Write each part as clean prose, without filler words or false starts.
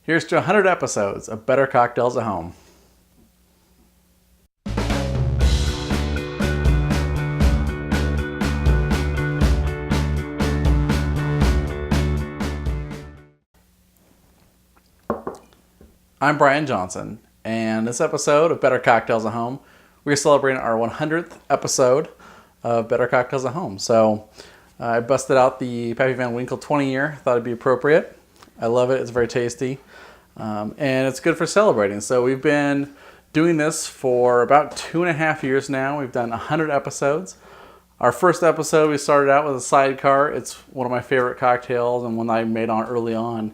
Here's to 100 episodes of Better Cocktails at Home. I'm Brian Johnson, and this episode of Better Cocktails at Home, we're celebrating our 100th episode of Better Cocktails at Home. So I busted out the Pappy Van Winkle 20 year, thought it'd be appropriate. I love it, it's very tasty, and it's good for celebrating. So we've been doing this for about 2.5 years now. We've done 100 episodes. Our first episode, we started out with a sidecar. It's one of my favorite cocktails and one I made on early on.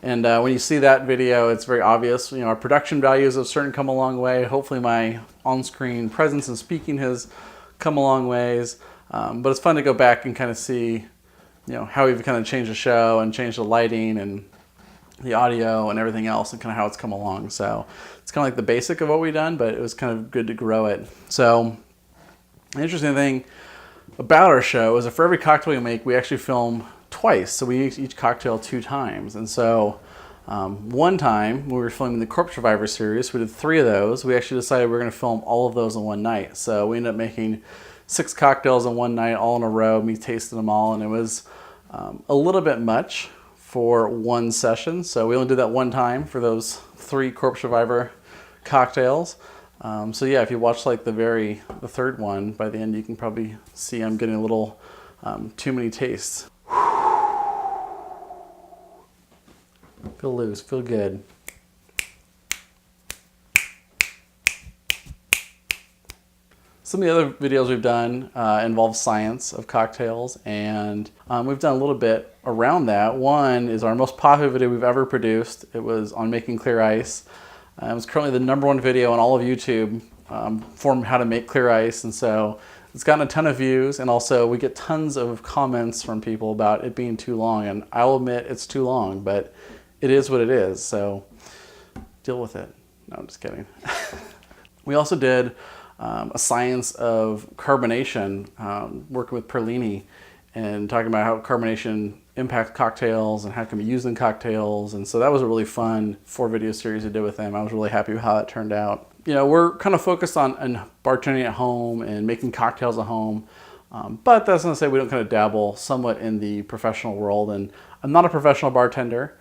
And when you see that video, it's very obvious. You know, our production values have certainly come a long way. Hopefully my on-screen presence and speaking has come a long ways. But it's fun to go back and kind of see, you know, how we've kind of changed the show and changed the lighting and the audio and everything else and kind of how it's come along. So it's kind of like the basic of what we've done, but it was kind of good to grow it. So the interesting thing about our show is that for every cocktail we make, we actually film twice. So we use each cocktail 2 times. And so one time when we were filming the Corpse Survivor series, we did 3 of those. We actually decided we were going to film all of those in one night. So we ended up making 6 cocktails in one night, all in a row, me tasting them all. And it was a little bit much for one session. So we only did that one time for those 3 Corpse Survivor cocktails. So yeah, if you watch like the third one, by the end you can probably see I'm getting a little too many tastes. Feel loose, feel good. Some of the other videos we've done involve science of cocktails, and we've done a little bit around that. One is our most popular video we've ever produced. It was on making clear ice. It was currently the #1 video on all of YouTube for how to make clear ice, and so it's gotten a ton of views, and also we get tons of comments from people about it being too long, and I'll admit it's too long, but it is what it is, so deal with it. No, I'm just kidding. We also did a science of carbonation, working with Perlini and talking about how carbonation impacts cocktails and how it can be used in cocktails. And so that was a really fun 4-video series I did with them. I was really happy with how that turned out. You know, we're kind of focused on bartending at home and making cocktails at home. But that's not to say we don't kind of dabble somewhat in the professional world. And I'm not a professional bartender,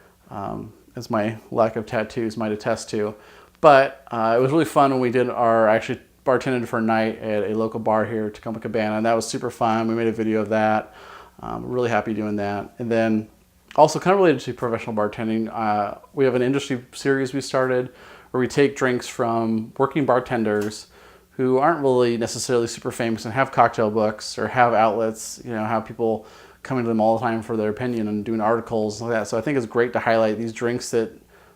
as my lack of tattoos might attest to. But it was really fun when we did actually bartended for a night at a local bar here, Tacoma Cabana, and that was super fun. We made a video of that. Really happy doing that. And then also kind of related to professional bartending, we have an industry series we started where we take drinks from working bartenders who aren't really necessarily super famous and have cocktail books or have outlets, you know, have people coming to them all the time for their opinion and doing articles like that. So I think it's great to highlight these drinks that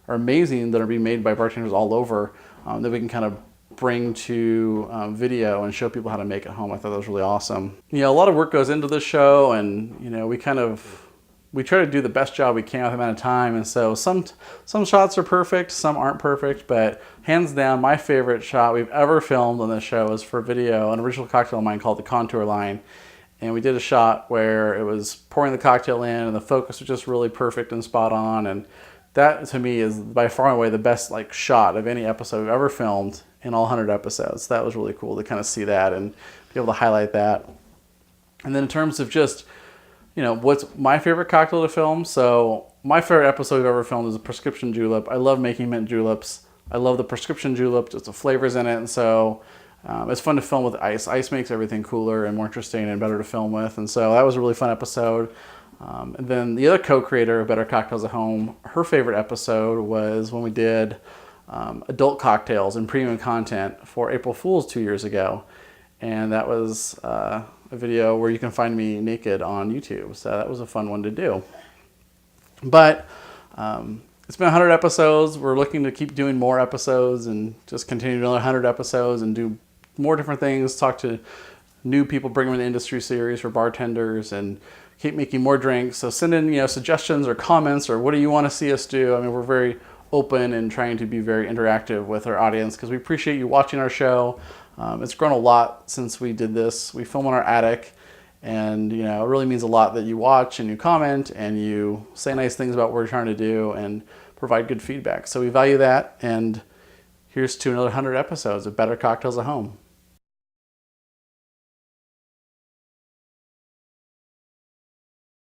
are amazing that are being made by bartenders all over, that we can kind of bring to video and show people how to make at home. I thought that was really awesome. You know, a lot of work goes into this show, and you know, we try to do the best job we can with the amount of time, and so some shots are perfect, some aren't perfect, but hands down my favorite shot we've ever filmed on this show is for video, an original cocktail of mine called the Contour Line. And we did a shot where it was pouring the cocktail in and the focus was just really perfect and spot on, and that to me is by far and away the best like shot of any episode we've ever filmed in all 100 episodes. That was really cool to kind of see that and be able to highlight that. And then in terms of just, you know, what's my favorite cocktail to film? So my favorite episode we've ever filmed is a prescription julep. I love making mint juleps. I love the prescription julep, just the flavors in it. And so it's fun to film with ice. Ice makes everything cooler and more interesting and better to film with. And so that was a really fun episode. And then the other co-creator of Better Cocktails at Home, her favorite episode was when we did adult cocktails and premium content for April Fool's 2 years ago. And that was a video where you can find me naked on YouTube. So that was a fun one to do. But it's been 100 episodes. We're looking to keep doing more episodes and just continue another 100 episodes and do more different things, talk to new people, bring them in the industry series for bartenders, and keep making more drinks. So send in, you know, suggestions or comments or what do you want to see us do. I mean, we're very open and trying to be very interactive with our audience because we appreciate you watching our show. It's grown a lot since we did this. We film in our attic, and you know, it really means a lot that you watch and you comment and you say nice things about what we're trying to do and provide good feedback. So we value that, and here's to another 100 episodes of Better Cocktails at Home.